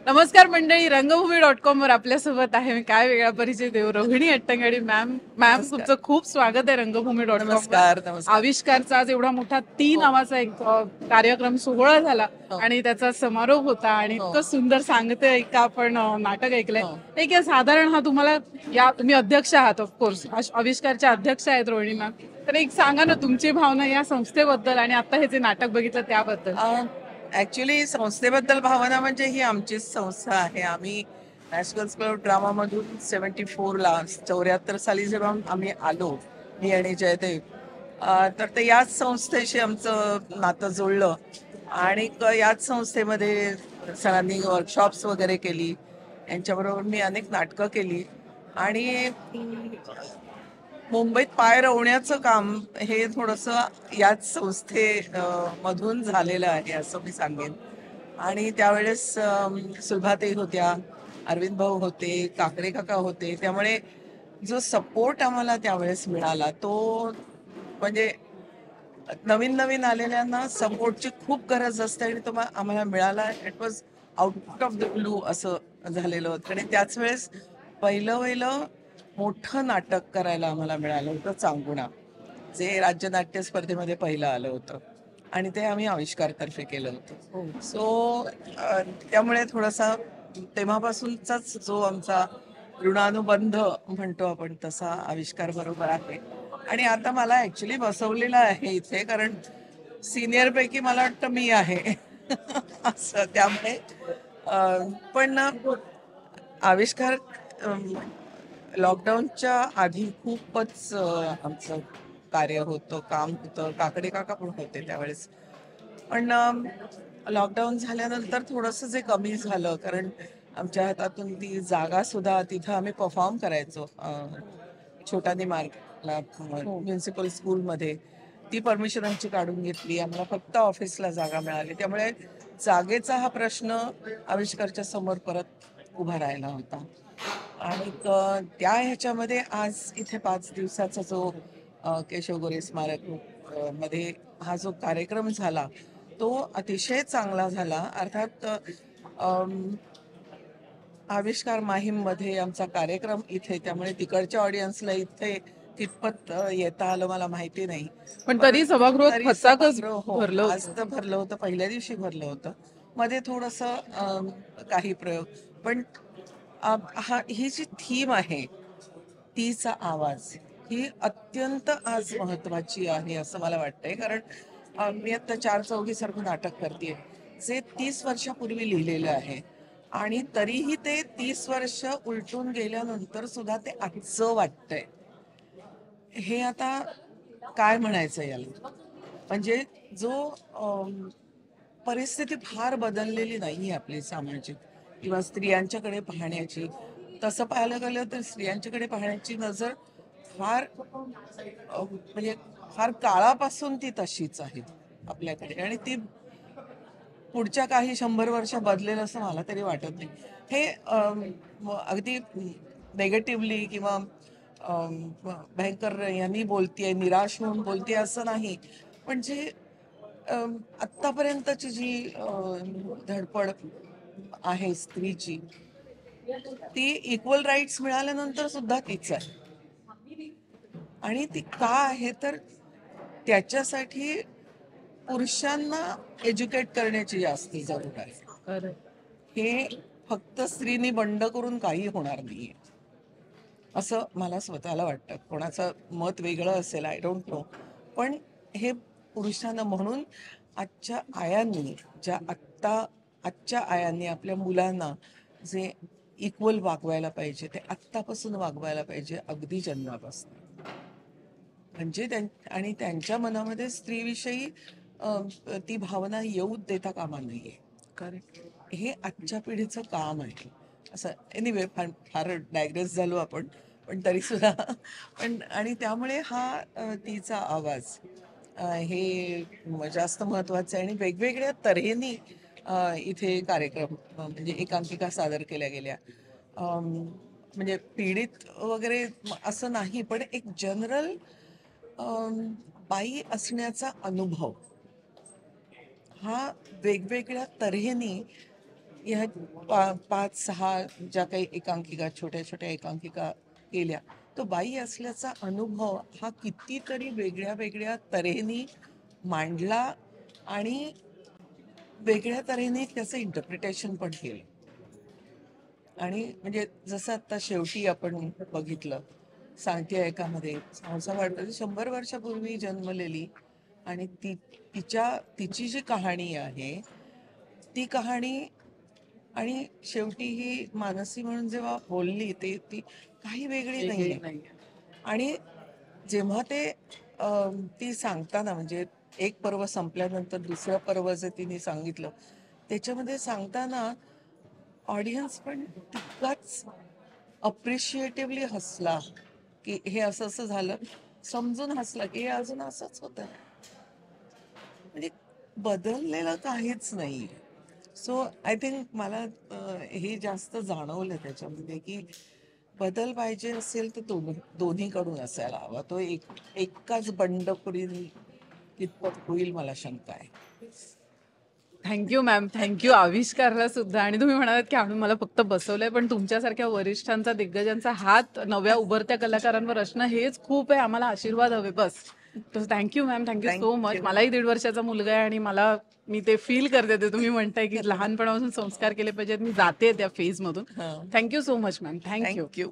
नमस्कार मंडळी, रंगभूमी.com वर आपल्यासोबत आहे मी काय वेगळा परिचय देऊ, रोहिणी अट्टंगडी मॅम. मॅम, नमस्कार. तुमचं खूप स्वागत आहे रंगभूमी.com वर. नमस्कार. नमस्कार. आविष्कारचा आज एवढा मोठा 3 हो. नावाचा एक कार्यक्रम सोहळा झाला हो. आणि त्याचा समारोप होता आणि हो. इतकं सुंदर सांगते का आपण नाटक ऐकलंय. हो. एक साधारण हा तुम्हाला तुम्ही अध्यक्ष आहात, ऑफकोर्स आविष्कारच्या अध्यक्ष आहेत रोहिणी मॅम. तर एक सांगा ना तुमची भावना या संस्थेबद्दल आणि आता हे जे नाटक बघितलं त्याबद्दल. ऍक्च्युली संस्थेबद्दल भावना म्हणजे ही आमचीच संस्था आहे. आम्ही नॅशनल स्कूल ऑफ ड्रामामधून 74ला 74 साली जेव्हा आम्ही आलो, मी आणि जयदेव, तर ते याच संस्थेशी आमचं नातं जुळलं आणि याच संस्थेमध्ये सरांनी वर्कशॉप्स वगैरे केली. यांच्याबरोबर मी अनेक नाटकं केली आणि मुंबईत पाय रोवण्याचं काम हे थोडंसं याच संस्थे मधून झालेलं आहे असं मी सांगेन. आणि त्यावेळेस सुलभाताई होत्या, अरविंद भाऊ होते, काकडे काका होते. त्यामुळे जो सपोर्ट आम्हाला त्यावेळेस मिळाला तो म्हणजे नवीन नवीन आलेल्यांना सपोर्टची खूप गरज असते आणि तो आम्हाला मिळाला. It was out of the blue असं झालेलं होतं. आणि त्याच वेळेस पहिलं मोठं नाटक करायला आम्हाला मिळालं होतं, चांगुणा, जे राज्य नाट्य स्पर्धेमध्ये पहिलं आलं होतं आणि ते आम्ही आविष्कारतर्फे केलं होतं. सो त्यामुळे थोडासा तेव्हापासूनचाच जो आमचा ऋणानुबंध म्हणतो आपण तसा आविष्कार बरोबर आहे. आणि आता मला ऍक्च्युली बसवलेलं आहे इथे, कारण सिनियर पैकी मला वाटतं मी आहे असं. त्यामुळे पण आविष्कार लॉकडाऊनच्या आधी खूपच आमचं कार्य होतं, काम होतं. काकडे काका पण होते त्यावेळेस. पण लॉकडाऊन झाल्यानंतर थोडंसं जे कमी झालं, कारण आमच्या हातातून ती जागा सुद्धा, तिथं आम्ही परफॉर्म करायचो छोटानी मार्गला म्युन्सिपल स्कूलमध्ये. ती परमिशन आमची काढून घेतली. आम्हाला फक्त ऑफिसला जागा मिळाली. त्यामुळे जागेचा हा प्रश्न आविष्कारच्या समोर परत उभा राहिला होता. आणि त्या ह्याच्यामध्ये आज इथे 5 दिवसाचा जो केशव गोरे स्मारक मध्ये हा जो कार्यक्रम झाला तो अतिशय चांगला झाला. अर्थात आविष्कार माहीम मध्ये आमचा कार्यक्रम इथे, त्यामुळे तिकडच्या ऑडियन्सला इथे कितपत येता आलं मला माहिती नाही. पण तरी सभागृह तरी खचाखच हो, भरलं आज तर भरलं होतं, पहिल्या दिवशी भरलं होतं. मध्ये थोडस काही प्रयोग. पण ही जी थीम आहे, तीचा आवाज, ही अत्यंत आज महत्वाची आहे असं मला वाटतंय. कारण मी आता 4-चौघीसारखं नाटक करते, जे 30 वर्षापूर्वी लिहिलेलं आहे आणि तरीही ते 30 वर्ष उलटून गेल्यानंतर सुद्धा ते आजचं वाटतंय. हे आता काय म्हणायचं याला, म्हणजे जो परिस्थिती फार बदललेली नाही आपली सामाजिक किंवा स्त्रियांच्याकडे पाहण्याची. तसं पाहायला गेलं तर स्त्रियांच्याकडे पाहण्याची नजर फार म्हणजे फार काळापासून ती तशीच आहे आपल्याकडे, आणि ती पुढच्या काही 100 वर्ष बदलेल असं मला तरी वाटत नाही. हे अगदी नेगेटिव्हली किंवा भयंकर यांनी बोलतीये, निराश होऊन बोलतीये असं नाही. पण जे आत्तापर्यंतची जी धडपड आहे स्त्रीची, ती इक्वल राईट्स मिळाल्यानंतर सुद्धा तीच आहे. आणि ती का आहे तर त्याच्यासाठी पुरुषांना एज्युकेट करण्याची जास्त जरूर आहे. हे फक्त स्त्रीनी बंड करून काही होणार नाहीये असं मला स्वतःला वाटतं. कोणाचं मत वेगळं असेल, आय डोंट नो. पण हे पुरुषांना, म्हणून आजच्या आयांनी आजच्या आयांनी आपल्या मुलांना जे इक्वल वागवायला पाहिजे ते आत्तापासून वागवायला पाहिजे, अगदी जन्मापासून. म्हणजे आणि त्यांच्या मनामध्ये स्त्रीविषयी ती भावना येऊ देता कामा नाहीये. कारण हे आजच्या पिढीचं काम आहे असं. एनिवे, फार डायग्रेस झालो आपण, पण तरी सुद्धा पण. आणि त्यामुळे हा तिचा आवाज हे जास्त महत्वाचं आहे. आणि वेगवेगळ्या तऱ्हेने इथे कार्यक्रम म्हणजे एकांकिका सादर केल्या गेल्या. म्हणजे पीडित वगैरे असं नाही, पण एक जनरल बाई असण्याचा अनुभव हा वेगवेगळ्या तऱ्हेने ह्या 5-6 ज्या काही एकांकिका, छोट्या छोट्या एकांकिका केल्या, तो बाई असल्याचा अनुभव हा कितीतरी वेगळ्या वेगळ्या तऱ्हेने मांडला आणि वेगळ्या तऱ्हेने त्याचं इंटरप्रिटेशन पण केलं. आणि म्हणजे जसं आता शेवटी आपण बघितलं सांगते एकामध्ये संसार वाटतं 100 वर्षापूर्वी जन्मलेली आणि तिची जी कहाणी आहे ती कहाणी आणि शेवटी ही मानसी म्हणून जेव्हा बोलली ती काही वेगळी वेगळी नाहीये. नाहीये. आणि जेव्हा ती सांगताना म्हणजे एक पर्व संपल्यानंतर दुसरं पर्व जे तिने सांगितलं त्याच्यामध्ये सांगताना ऑडियन्स पण तितकाच अप्रिशिएटिव्हली हसला की हे असं असं झालं, समजून हसला की हे अजून असंच होतं. म्हणजे बदललेलं काहीच नाही. सो आय थिंक मला हे जास्त जाणवलं त्याच्यामध्ये की बदल पाहिजे असेल तर दोन्हीकडून असायला हवा. तो एकाच बंडखोरीने कितपत होईल मला शंका आहे. थँक्यू मॅम, थँक्यू आविष्कारला सुद्धा. आणि तुम्ही म्हणालात की आम्ही मला फक्त बसवलंय, पण तुमच्यासारख्या वरिष्ठांचा, दिग्गजांचा हात नव्या उभरत्या कलाकारांवर असणं हेच खूप आहे. आम्हाला आशीर्वाद हवे बस. तर thank you ma'am, thank you so much. Thank you. मलाही 1.5 वर्षाचा मुलगा आहे आणि मी ते फील करते ते तुम्ही म्हणताय की लहानपणापासून संस्कार केले पाहिजेत. मी जाते त्या फेजमधून. हां, thank you so much ma'am, thank you. Thank you.